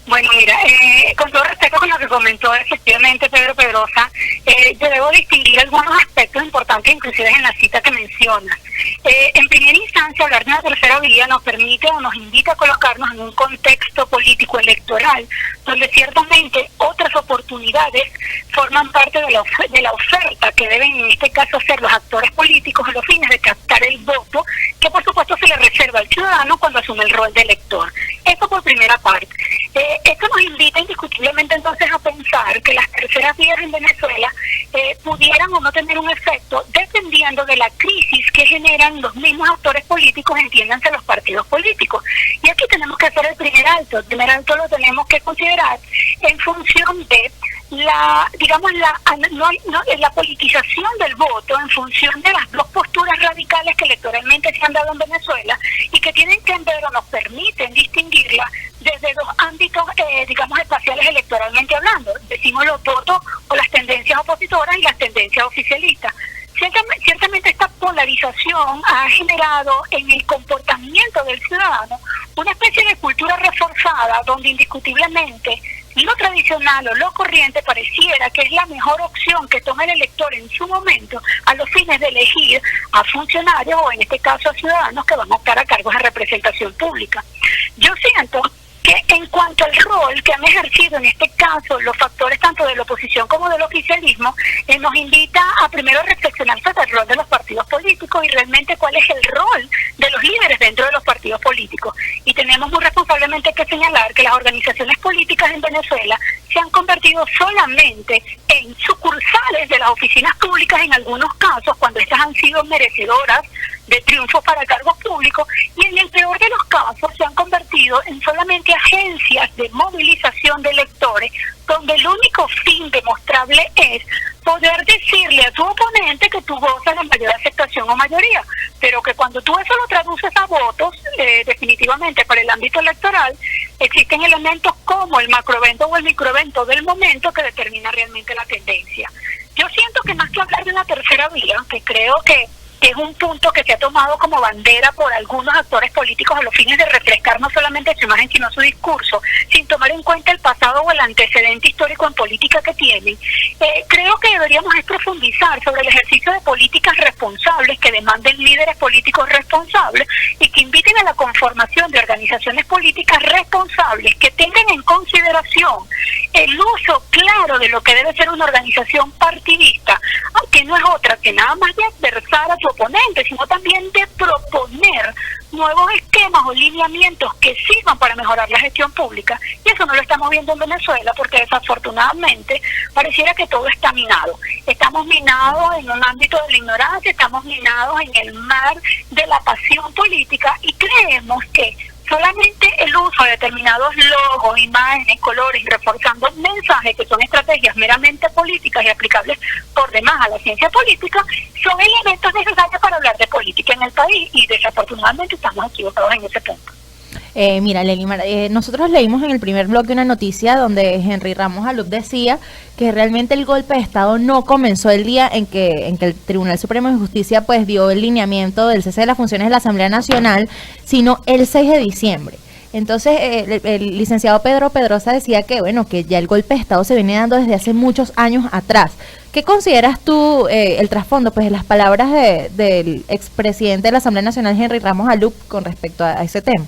Bueno, mira, con todo respeto con lo que comentó efectivamente Pedro Pedrosa, yo debo distinguir algunos aspectos importantes, inclusive en la cita que menciona. En primera instancia, hablar de una tercera vía nos permite o nos invita a colocarnos en un contexto político electoral, donde ciertamente otras oportunidades forman parte de la oferta que deben en este caso hacer los actores políticos a los fines de captar el voto, que por supuesto se le reserva al ciudadano cuando asume el rol de elector. Eso por primera parte. Esto nos invita indiscutiblemente entonces a pensar que las terceras vías en Venezuela pudieran o no tener un efecto dependiendo de la crisis que generan los mismos actores políticos, entiéndanse los partidos políticos. Y aquí tenemos que hacer el primer alto. El primer alto lo tenemos que considerar en función de la politización del voto, en función de las dos posturas radicales que electoralmente se han dado en Venezuela y que tienen que ver o nos permiten distinguirla desde dos ámbitos, espaciales electoralmente hablando. Decimos los votos o las tendencias opositoras y las tendencias oficialistas. Ciertamente esta polarización ha generado en el comportamiento del ciudadano una especie de cultura reforzada donde indiscutiblemente lo tradicional o lo corriente pareciera que es la mejor opción que toma el elector en su momento a los fines de elegir a funcionarios o en este caso a ciudadanos que van a estar a cargos de representación pública. Yo siento que en cuanto al rol que han ejercido en este caso los factores tanto de la oposición como del oficialismo, nos invita a primero reflexionar sobre el rol de los partidos políticos y realmente cuál es el rol de los líderes dentro de los partidos políticos. Y tenemos muy responsablemente que señalar que las organizaciones políticas en Venezuela se han convertido solamente en sucursales de las oficinas públicas en algunos casos, cuando estas han sido merecedoras de triunfos para cargos públicos, y en el peor de los casos se han convertido en solamente agencias de movilización de electores, donde el único fin demostrable es poder decirle a tu oponente que tú gozas de mayor aceptación o mayoría, pero que cuando tú eso lo traduces a votos, definitivamente para el ámbito electoral, existen elementos como el macroevento o el microevento del momento que determina realmente la tendencia. Yo siento que más que hablar de una tercera vía, que creo que es un punto que se ha tomado como bandera por algunos actores políticos a los fines de refrescar no solamente su imagen, sino su discurso, sin tomar en cuenta el pasado o el antecedente histórico en política que tienen. Creo que deberíamos profundizar sobre el ejercicio de políticas responsables que demanden líderes políticos responsables y que inviten a la conformación de organizaciones políticas responsables que tengan en consideración el uso claro de lo que debe ser una organización partidista, aunque no es otra que nada más de adversar a su oponente, sino también de proponer nuevos esquemas o lineamientos que sirvan para mejorar la gestión pública. Y eso no lo estamos viendo en Venezuela porque desafortunadamente pareciera que todo está minado. Estamos minados en un ámbito de la ignorancia, estamos minados en el mar de la pasión política y creemos que solamente el uso de determinados logos, imágenes, colores, reforzando mensajes que son estrategias meramente políticas y aplicables por demás a la ciencia política, son elementos necesarios para hablar de política en el país y desafortunadamente estamos equivocados en ese punto. Mira, Lelimar, nosotros leímos en el primer bloque una noticia donde Henry Ramos Alup decía que realmente el golpe de Estado no comenzó el día en que el Tribunal Supremo de Justicia pues dio el lineamiento del cese de las funciones de la Asamblea Nacional, sino el 6 de diciembre. Entonces, el licenciado Pedro Pedrosa decía que, bueno, que ya el golpe de Estado se viene dando desde hace muchos años atrás. ¿Qué consideras tú el trasfondo pues de las palabras del expresidente de la Asamblea Nacional, Henry Ramos Alup, con respecto a ese tema?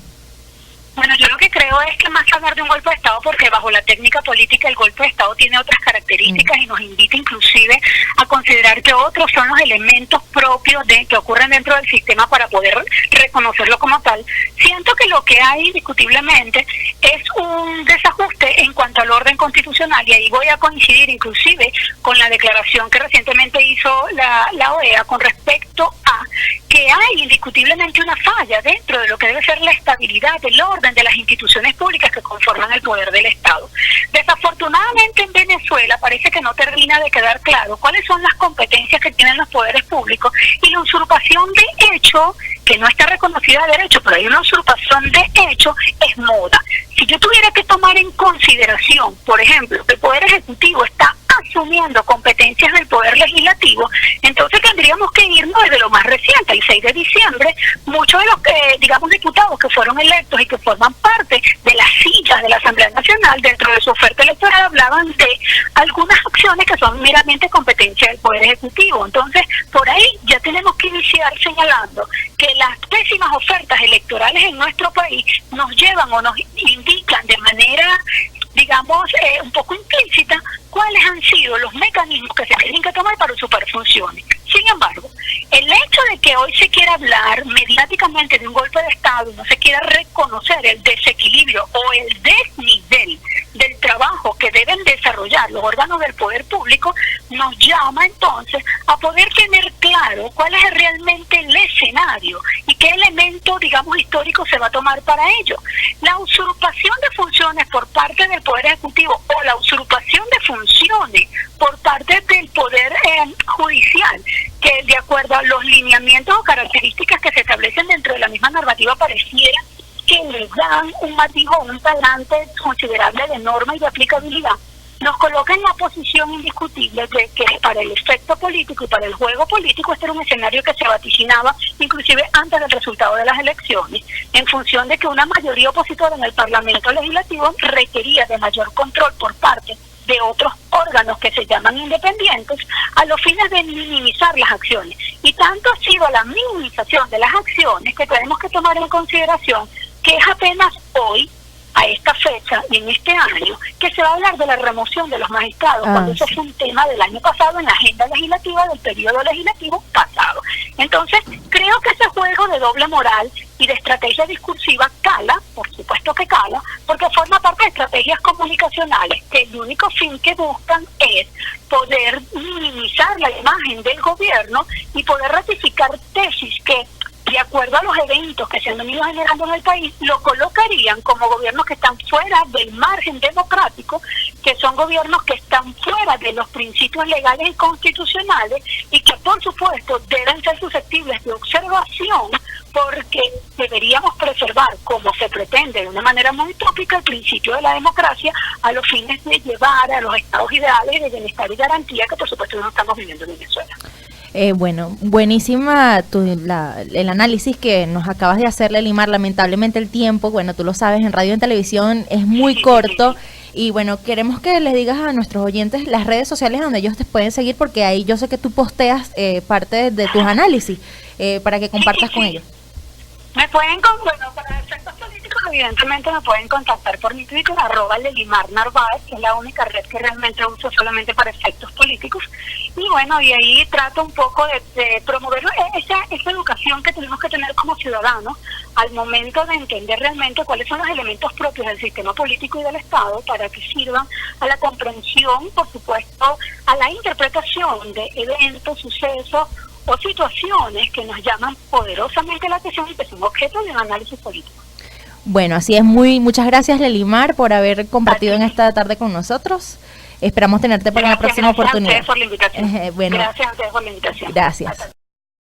Bueno, yo lo que creo es que más que hablar de un golpe de Estado, porque bajo la técnica política el golpe de Estado tiene otras características y nos invita inclusive a considerar que otros son los elementos propios que ocurren dentro del sistema para poder reconocerlo como tal. Siento que lo que hay indiscutiblemente es un desajuste en cuanto al orden constitucional y ahí voy a coincidir inclusive con la declaración que recientemente hizo la OEA con respecto a que hay indiscutiblemente una falla dentro de lo que debe ser la estabilidad del orden de las instituciones públicas que conforman el poder del Estado. Desafortunadamente en Venezuela parece que no termina de quedar claro cuáles son las competencias que tienen los poderes públicos y la usurpación de hecho, que no está reconocida de derecho, pero hay una usurpación de hecho, es moda. Si yo tuviera que tomar en consideración, por ejemplo, que el Poder Ejecutivo está asumiendo competencias del Poder Legislativo, entonces tendríamos que irnos desde lo más reciente, el 6 de diciembre, muchos de los, digamos, diputados que fueron electos y que forman parte de las sillas de la Asamblea Nacional, dentro de su oferta electoral hablaban de algunas acciones que son meramente competencia del Poder Ejecutivo. Entonces, por ahí ya tenemos que iniciar señalando que las pésimas ofertas electorales en nuestro país nos llevan o nos indican de manera, digamos, un poco implícita, cuáles han sido los mecanismos que se tienen que tomar para que su país funcione. Sin embargo, el hecho de que hoy se quiera hablar mediáticamente de un golpe de Estado y no se quiera reconocer el desequilibrio o el desnivel del trabajo que deben desarrollar los órganos del poder público, nos llama entonces a poder tener claro cuál es realmente el escenario y qué elemento, digamos, histórico se va a tomar para ello. La usurpación de funciones por parte del Poder Ejecutivo o la usurpación de funciones por parte del Poder Judicial, que de acuerdo a los lineamientos o características que se establecen dentro de la misma normativa pareciera que le dan un matiz o un talante considerable de norma y de aplicabilidad, nos coloca en la posición indiscutible de que para el efecto político y para el juego político este era un escenario que se vaticinaba inclusive antes del resultado de las elecciones, en función de que una mayoría opositora en el Parlamento Legislativo requería de mayor control por parte de otros órganos que se llaman independientes a los fines de minimizar las acciones. Y tanto ha sido la minimización de las acciones que tenemos que tomar en consideración que es apenas hoy, a esta fecha y en este año, que se va a hablar de la remoción de los magistrados, cuando eso fue un tema del año pasado en la agenda legislativa del periodo legislativo pasado. Entonces, creo que ese juego de doble moral y de estrategia discursiva cala, por supuesto que cala, porque forma parte de estrategias comunicacionales, que el único fin que buscan es poder minimizar la imagen del gobierno y poder ratificar tesis que, de acuerdo a los eventos que se han venido generando en el país, lo colocarían como gobiernos que están fuera del margen democrático, que son gobiernos que están fuera de los principios legales y constitucionales y que, por supuesto, deben ser susceptibles de observación porque deberíamos preservar, como se pretende de una manera muy utópica, el principio de la democracia a los fines de llevar a los estados ideales de bienestar y garantía que, por supuesto, no estamos viviendo en Venezuela. Bueno, buenísima el análisis que nos acabas de hacer, Lelimar. Lamentablemente el tiempo, bueno, tú lo sabes, en radio y en televisión es muy corto. Y bueno, queremos que les digas a nuestros oyentes las redes sociales donde ellos te pueden seguir, porque ahí yo sé que tú posteas parte de tus análisis para que compartas con ellos. Me pueden, bueno, para efectos políticos, evidentemente me pueden contactar por mi Twitter, @Lelimar Narváez, que es la única red que realmente uso solamente para efectos políticos. Y bueno, y ahí trato un poco de promover esa educación que tenemos que tener como ciudadanos al momento de entender realmente cuáles son los elementos propios del sistema político y del Estado para que sirvan a la comprensión, por supuesto, a la interpretación de eventos, sucesos o situaciones que nos llaman poderosamente la atención y que son objeto de un análisis político. Bueno, así es. Muchas gracias, Lelimar, por haber compartido en esta tarde con nosotros. Esperamos tenerte para una próxima oportunidad. Gracias a ustedes por la invitación. Bueno, gracias a ustedes por la invitación. Gracias.